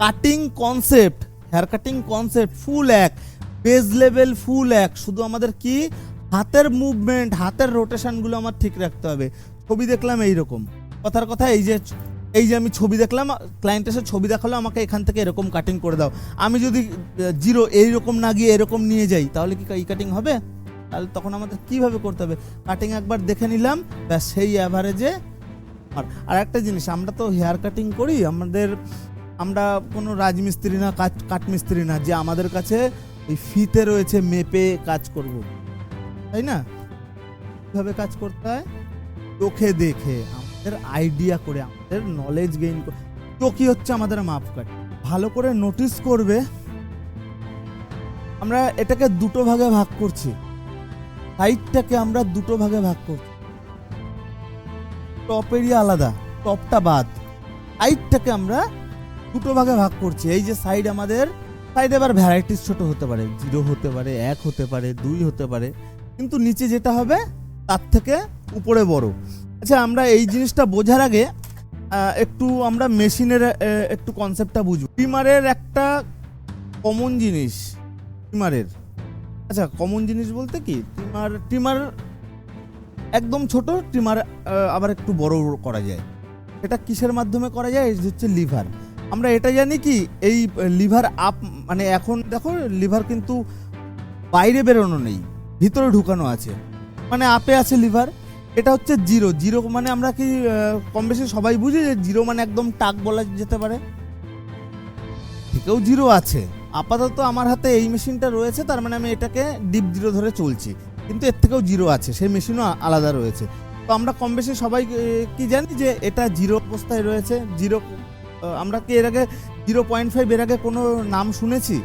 Cutting concept, hair cutting concept full এক, base level ফুল এক, শুধু আমাদের কি হাতের মুভমেন্ট, হাতের রোটেশনগুলো আমার ঠিক রাখতে হবে। ছবি দেখলাম এইরকম, কথার কথা এই যে আমি ছবি দেখলাম, ক্লায়েন্ট এসে ছবি দেখালো আমাকে, এখান থেকে এরকম কাটিং করে দাও, আমি যদি জিরো এইরকম না গিয়ে এরকম নিয়ে যাই তাহলে কি এই কাটিং হবে? তাহলে তখন আমাদের কিভাবে করতে হবে? কাটিং একবার দেখে নিলাম, ব্যাস সেই অ্যাভারেজে। আর একটা জিনিস, আমরা তো হেয়ার কাটিং করি, আমরা কোনো রাজমিস্ত্রি না, কাঠমিস্ত্রি না যে আমাদের কাছে ওই ফিতে রয়েছে মেপে কাজ করব, তাই না? কিভাবে কাজ করতে হয়? চোখে দেখে, আমাদের আইডিয়া করে, আমাদের নলেজ গেইন করে। চোখই হচ্ছে আমাদের মাপকাঠি। ভালো করে নোটিস করবে, আমরা এটাকে দুটো ভাগে ভাগ করছি, সাইডটাকে আমরা দুটো ভাগে ভাগ করছি। টপ এরিয়া আলাদা, টপটা বাদ, সাইডটাকে আমরা দুটো ভাগে ভাগ করছি। এই যে সাইড, আমাদের সাইড এবার ভ্যারাইটিস ছোট হতে পারে, 0 হতে পারে, 1 হতে পারে, 2 হতে পারে, কিন্তু নিচে যেটা হবে তার থেকে উপরে বড়। আচ্ছা, আমরা এই জিনিসটা বোঝার আগে একটু আমরা মেশিনের একটু কনসেপ্টটা বুঝব। ট্রিমারের একটা কমন জিনিস, ট্রিমারের, আচ্ছা কমন জিনিস বলতে কি, ট্রিমার একদম ছোট, ট্রিমার আবার একটু বড় করা যায়। এটা কিসের মাধ্যমে করা যায়? এটা হচ্ছে লিভার। আমরা এটা জানি কি, এই লিভার আপ, মানে এখন দেখো লিভার কিন্তু বাইরে বেরোনো নেই, ভিতরে ঢুকানো আছে, মানে আপে আছে লিভার। এটা হচ্ছে জিরো মানে আমরা কি কম বেশি সবাই বুঝি যে জিরো মানে একদম টাক বলা যেতে পারে, থেকেও জিরো আছে। আপাতত আমার হাতে এই মেশিনটা রয়েছে, তার মানে আমি এটাকে ডিপ জিরো ধরে চলছি, কিন্তু এর থেকেও জিরো আছে, সেই মেশিনও আলাদা রয়েছে। তো আমরা কম বেশি সবাই কি জানি যে এটা জিরো অবস্থায় রয়েছে। জিরো, আমরা কি এর আগে 0.5 এর আগে কোনো নাম শুনেছি?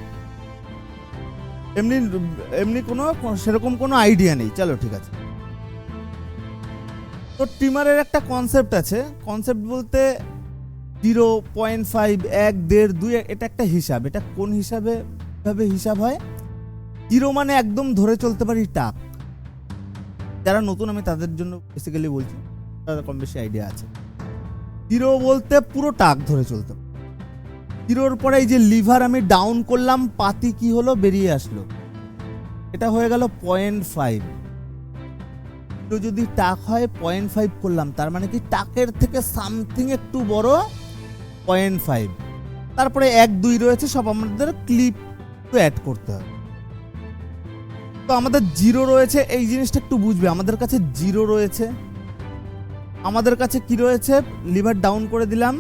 এমনি কোনো সেরকম কোনো আইডিয়া নেই। চলো ঠিক আছে। তো ট্রিমারের একটা কনসেপ্ট আছে, কনসেপ্ট বলতে 0.5, 1, 1.5, 2, এটা একটা হিসাব। এটা কোন হিসাবে হিসাব হয়? জিরো মানে একদম ধরে চলতে পারি টাক। যারা নতুন, আমি তাদের জন্য বেসিক্যালি বলছি, তাদের কম বেশি আইডিয়া আছে। জিরো বলতে পুরো টাক ধরে চলতে, জিরোর পরে এই যে লিভার আমি ডাউন করলাম, পাতি কি হলো, বেরিয়ে আসলো, এটা হয়ে গেল 0.5। যদি টাক হয় 0.5 করলাম, তার মানে কি টাকের থেকে সামথিং একটু বড় 0.5। তারপরে 1, 2 রয়েছে, সব আমাদের ক্লিপ অ্যাড করতে হবে। তো আমাদের জিরো রয়েছে, এই জিনিসটা একটু বুঝবে, আমাদের কাছে জিরো রয়েছে, আমাদের কাছে কি রয়েছে, লিভার ডাউন করে দিলাম,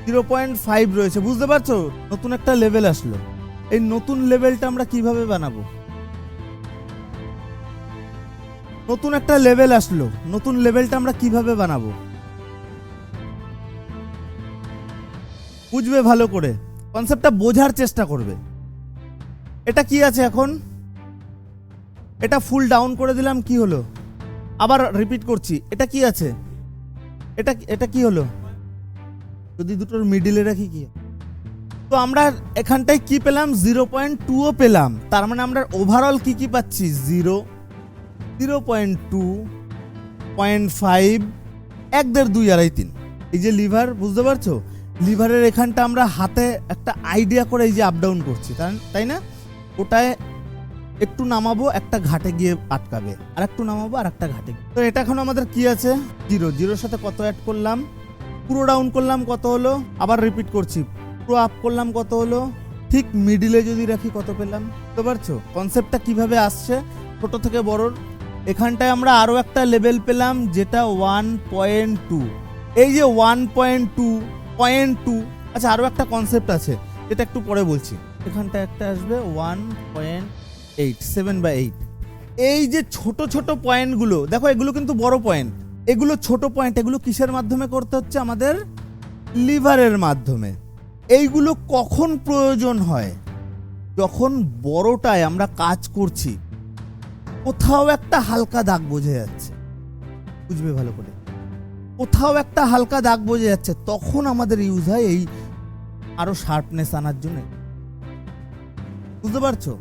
0.5 রয়েছে, বুঝতে পারছো? নতুন একটা লেভেল আসলো। এই নতুন লেভেলটা আমরা কিভাবে বানাবো? নতুন একটা লেভেল আসলো, নতুন লেভেলটা আমরা কিভাবে বানাবো? বুঝবে ভালো করে, কনসেপ্টটা বোঝার চেষ্টা করবে। এটা কি আছে এখন? এটা ফুল ডাউন করে দিলাম, কি হলো? আবার রিপিট করছি, এটা কি আছে? এটা কি হলো? যদি দুটোর মিডিলে রাখি কি? তো আমরা এখানটায় কি পেলাম? 0.2ও পেলাম। তার মানে আমরা ওভারঅল কি পাচ্ছি? 0, 0.2, 0.5, 1, 1.5, 2, 2.5, 3। এই যে লিভার, বুঝতে পারছো? লিভারের এখানটা আমরা হাতে একটা আইডিয়া করে এই যে আপ ডাউন করছি, তাই না? ওটায় একটু নামাবো, একটা ঘাটে গিয়ে আটকাবে, আর একটু নামাবো, আর একটা ঘাটে। তো এটা এখন আমাদের কি আছে? জিরোর সাথে কত অ্যাড করলাম? পুরো ডাউন করলাম, কত হলো? আবার রিপিট করছি, পুরো আপ করলাম, কত হলো? ঠিক মিডিলে যদি রাখি কত পেলাম? বুঝতে পারছো কনসেপ্টটা কিভাবে আসছে ছোট থেকে বড়র? এখানটায় আমরা আরো একটা লেভেল পেলাম, যেটা 1.2। এই যে 1.2, আচ্ছা আরো একটা কনসেপ্ট আছে, যেটা একটু পরে বলছি। এখানটা একটা আসবে 1.8, 7/8। এই যে ছোট ছোট পয়েন্টগুলো দেখো, এগুলো কিন্তু বড় পয়েন্ট, এগুলো ছোট পয়েন্ট, এগুলো কিসের মাধ্যমে করতে হচ্ছে? আমাদের লিভারের মাধ্যমে। এইগুলো কখন প্রয়োজন হয়? যখন বড়টায় আমরা কাজ করছি, কোথাও একটা হালকা দাগ বোঝা যাচ্ছে, বুঝবে ভালো করে, কোথাও একটা হালকা দাগ বোঝা যাচ্ছে, তখন আমাদের ইউজ হয় এই আরো শার্পনেস আনার জন্য। বুঝতে পারছো?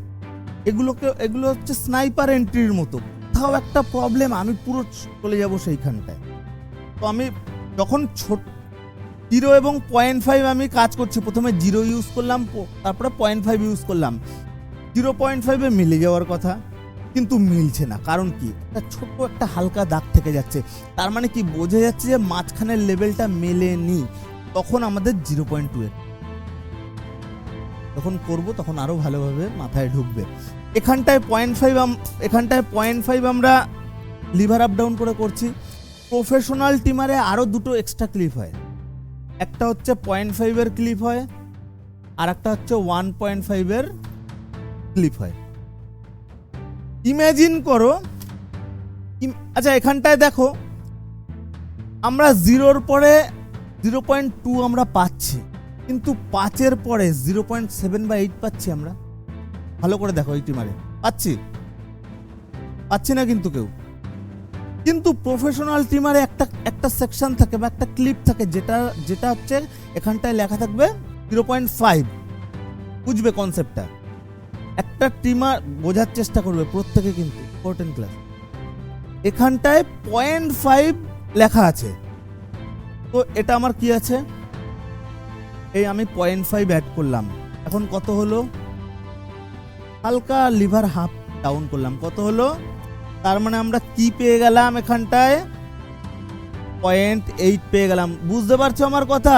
এগুলো হচ্ছে স্নাইপার এন্ট্রির মতো। কোথাও একটা প্রবলেম, আমি পুরো চলে যাব সেইখানটায়। তো আমি যখন জিরো এবং 0.5 আমি কাজ করছি, প্রথমে জিরো ইউজ করলাম, তারপরে 0.5 ইউজ করলাম। 0.5-এ মিলে যাওয়ার কথা, কিন্তু মিলছে না। কারণ কি? একটা ছোট একটা হালকা দাগ থেকে যাচ্ছে। তার মানে কি বোঝা যাচ্ছে যে মাঝখানের লেভেলটা মেলেনি। তখন আমাদের 0.2 যখন করব তখন আরো ভালোভাবে মাথায় ঢুকবে। এখানটায় 0.5 আমরা লিভার আপ ডাউন করে করছি। প্রফেশনাল টিমারে আরো দুটো এক্সট্রা ক্লিপ হয়, একটা হচ্ছে 0.5 এর ক্লিপ হয়, আর একটা হচ্ছে 1.5 এর ক্লিপ হয়। ইমাজিন করো, আচ্ছা এখানটায় দেখো আমরা 0-র পরে 0.2 আমরা পাচ্ছি, কিন্তু 5-এর পরে 0.7 বা 8 পাচ্ছি আমরা। ভালো করে দেখো এই টিমারে পাচ্ছি না কিন্তু কেউ। কিন্তু প্রফেশনাল টিমারে একটা সেকশন থাকে বা একটা ক্লিপ থাকে, যেটা হচ্ছে এখানটায় লেখা থাকবে 0.5। বুঝবে কনসেপ্টটা? একটা টিমার বোঝার চেষ্টা করবে প্রত্যেকে, কিন্তু ইম্পর্টেন্ট ক্লাস। এখানটায় 0.5 লেখা আছে, তো এটা আমার কি আছে, এই আমি 0.5 অ্যাড করলাম। এখন কত হলো? হালকা লিভার হাফ ডাউন করলাম, কত হলো? তার মানে আমরা কি পেয়ে গেলাম এখানটায়? 0.8 পেয়ে গেলাম। বুঝতে পারছো আমার কথা?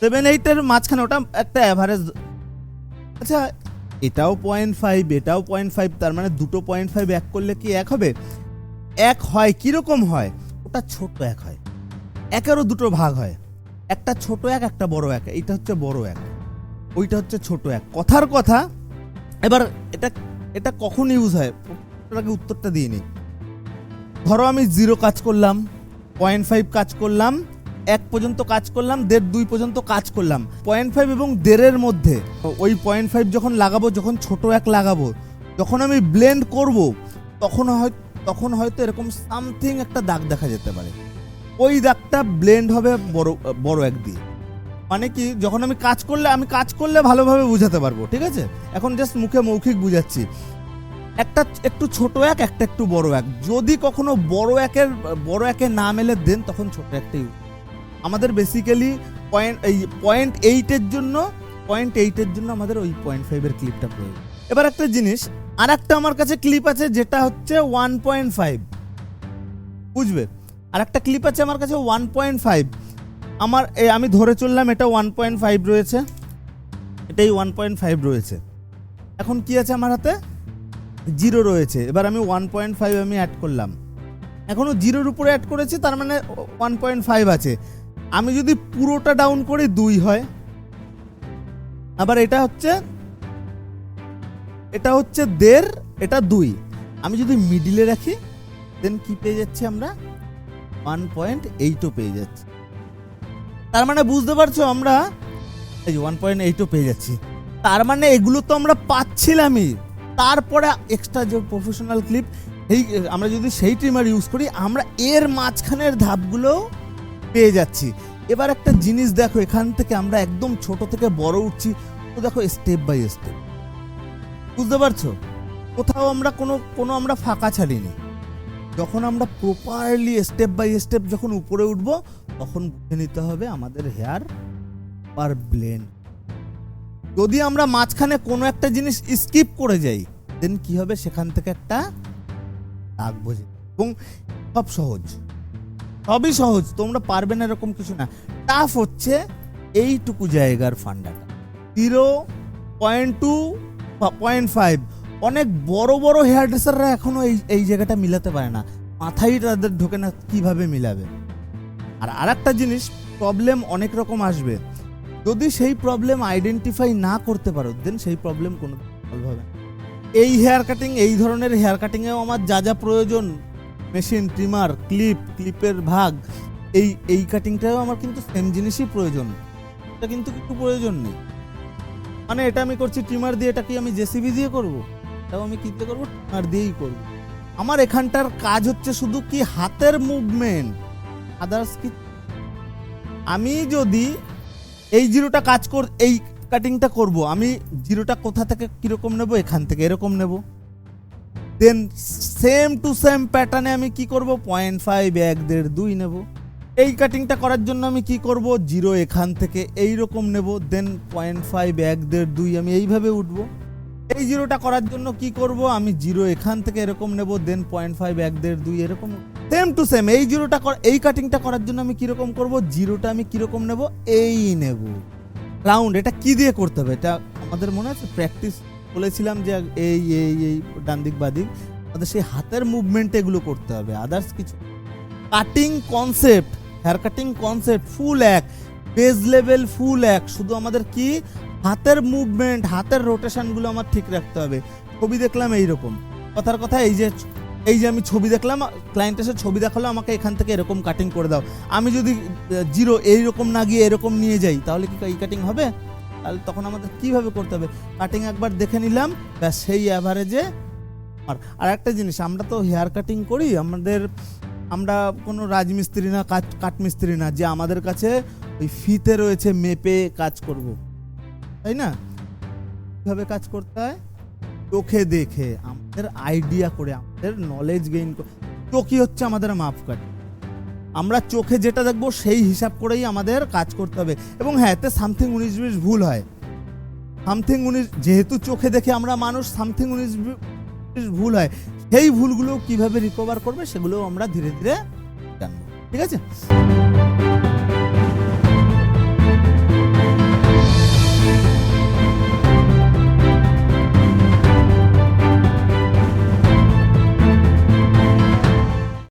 7-8 মাঝখানে ওটা একটা অ্যাভারেজ। আচ্ছা এটাও 0.5, এটাও 0.5, তার মানে দুটো 0.5 এক করলে কি এক হবে? এক হয়। কিরকম হয়? ওটা ছোট এক হয়, একেরও দুটো ভাগ হয়, একটা ছোট এক, একটা বড় এক। এইটা হচ্ছে বড় এক, ওইটা হচ্ছে ছোট এক। কথার কথা। এবার এটা কখন ইউজ হয় ওটাকে উত্তরটা দিয়ে নিই। ধরো আমি 0 কাজ করলাম, 0.5 কাজ করলাম, 1 পর্যন্ত কাজ করলাম, 1.5 2 পর্যন্ত কাজ করলাম। 0.5 এবং 1.5-এর মধ্যে ওই 0.5 যখন লাগাবো, যখন ছোট এক লাগাবো, যখন আমি ব্লেন্ড করব, তখন হয়তো এরকম সামথিং একটা দাগ দেখা যেতে পারে। ওই দাগটা ব্লেন্ড হবে বড় এক দিয়ে। মানে কি, যখন আমি কাজ করলে ভালোভাবে বুঝাতে পারবো, ঠিক আছে? এখন জাস্ট মুখে মৌখিক বুঝাচ্ছি। একটা একটু ছোট এক, একটা একটু বড় এক। যদি কখনো বড় একে না মেলে দেন, তখন ছোট একটাই। আমাদের বেসিক্যালি 0.8-এর জন্য আমাদের ওই 0.5 এর ক্লিপটা প্রয়োজন। এবার একটা জিনিস, আর একটা আমার কাছে ক্লিপ আছে যেটা হচ্ছে 1.5। বুঝবে? আর একটা ক্লিপ আছে আমার কাছে 1.5। আমি ধরে চললাম এটা 1.5 রয়েছে, এটাই 1.5 রয়েছে। এখন কি আছে আমার হাতে? 0 রয়েছে। এবার আমি 1.5 আমি অ্যাড করলাম, এখনো 0-র উপরে অ্যাড করেছি, তার মানে 1.5 আছে। আমি যদি পুরোটা ডাউন করি 2 হয়। আবার এটা হচ্ছে 1.5, এটা 2। আমি যদি মিডিলে রাখি, দেন কি পেয়ে যাচ্ছি আমরা? 1.8ও পেয়ে যাচ্ছি। তার মানে বুঝতে পারছো, আমরা এই 1.8ও পেয়ে যাচ্ছি। তার মানে এগুলো তো আমরা পাচ্ছিলামই, তারপরে এক্সট্রা যে প্রফেশনাল ক্লিপ, আমরা যদি সেই ট্রিমার ইউজ করি, আমরা এর মাঝখানের ধাপগুলো পেয়ে যাচ্ছি। এবার একটা জিনিস দেখো, এখান থেকে আমরা একদম ছোট থেকে বড় উঠছি, তো দেখো স্টেপ বাই স্টেপ। বুঝতে পারছো? কোথাও আমরা কোনো আমরা ফাঁকা ছাড়িনি। যখন আমরা প্রপারলি স্টেপ বাই স্টেপ যখন উপরে উঠবো, তখন বুঝে নিতে হবে আমাদের হেয়ার পার ব্লেন্ড। যদি আমরা মাঝখানে কোনো একটা জিনিস স্কিপ করে যাই, দেন কি হবে? সেখান থেকে একটা দাগ বোঝে। এবং সবই সহজ, তোমরা পারবে না এরকম কিছু না। টাফ হচ্ছে এইটুকু জায়গার ফান্ডাটা, 0.2 বা 0.5। অনেক বড় বড় হেয়ার ড্রেসাররা এখনো এই জায়গাটা মিলাতে পারে না, মাথায় তাদের ঢোকে না কিভাবে মিলাবে। আর একটা জিনিস, প্রবলেম অনেক রকম আসবে। যদি সেই প্রবলেম আইডেন্টিফাই না করতে পারো, দেন সেই প্রবলেম কোনো সলভ হবে না। এই হেয়ার কাটিং, এই ধরনের হেয়ার কাটিংয়েও আমার যা প্রয়োজন, মেশিন, ট্রিমার, ক্লিপের ভাগ, এই কাটিংটাও আমার কিন্তু সেম জিনিসই প্রয়োজন। এটা কিন্তু কিছু প্রয়োজন নেই। মানে এটা আমি করছি ট্রিমার দিয়ে, এটা কি আমি জেসিবি দিয়ে করব? এটাও আমি কি দিয়ে করবো? ট্রিমার দিয়েই করবো। আমার এখানটার কাজ হচ্ছে শুধু কি হাতের মুভমেন্ট, আদার্স কি। আমি যদি এই জিরোটা এই কাটিংটা করব, আমি জিরোটা কোথা থেকে কিরকম নেব? এখান থেকে এরকম নেব। দেন সেম টু সেম প্যাটার্নে আমি কি করব? 0.5, 1, 1.5, 2 নেব। এই কাটিংটা করার জন্য আমি কি করব, 0 এখান থেকে এই রকম নেব, দেন 0.5 1 1.5 2 আমি এইভাবে উঠবো। এই জিরোটা করার জন্য কি করব, আমি 0 এখান থেকে এরকম নেব, দেন 0.5 1 1.5 2 এরকম সেম টু সেম। এই জিরোটা এই কাটিংটা করার জন্য আমি কিরকম করব, জিরোটা আমি কিরকম নেব, এই নেব রাউন্ড। এটা কি দিয়ে করতে হবে, এটা আমাদের মনে আছে প্র্যাকটিস বলেছিলাম যে এই এই এই ডান দিক বাদিক, আমাদের সেই হাতের মুভমেন্ট এগুলো করতে হবে, আদার্স কিছু। Cutting concept, hair cutting concept full এক, বেজ লেভেল ফুল এক, শুধু আমাদের কি হাতের মুভমেন্ট, হাতের রোটেশনগুলো আমার ঠিক রাখতে হবে। ছবি দেখলাম এইরকম, কথার কথা এই যে আমি ছবি দেখলাম, ক্লায়েন্ট এসে ছবি দেখালো আমাকে, এখান থেকে এরকম কাটিং করে দাও, আমি যদি 0 এইরকম না গিয়ে এরকম নিয়ে যাই তাহলে কি এই কাটিং হবে? তাহলে তখন আমাদের কিভাবে করতে হবে, কাটিং একবার দেখে নিলাম, ব্যাস সেই অ্যাভারেজে। আর একটা জিনিস, আমরা তো হেয়ার কাটিং করি, আমরা কোনো রাজমিস্ত্রি না, কাঠমিস্ত্রি না যে আমাদের কাছে ওই ফিতে রয়েছে মেপে কাজ করব, তাই না? কিভাবে কাজ করতে হয়, চোখে দেখে, আমাদের আইডিয়া করে, আমাদের নলেজ গেইন করে। চোখই হচ্ছে আমাদের মাপকাঠি, আমরা চোখে যেটা দেখবো সেই হিসাব করেই আমাদের কাজ করতে হবে। এবং হ্যাঁ, এতে সামথিং 19-20 ভুল হয়, সামথিং 19, যেহেতু চোখে দেখে আমরা মানুষ, সামথিং 19-20 ভুল হয়, সেই ভুলগুলো কিভাবে রিকভার করবে সেগুলো আমরা ধীরে ধীরে জানবো। ঠিক আছে।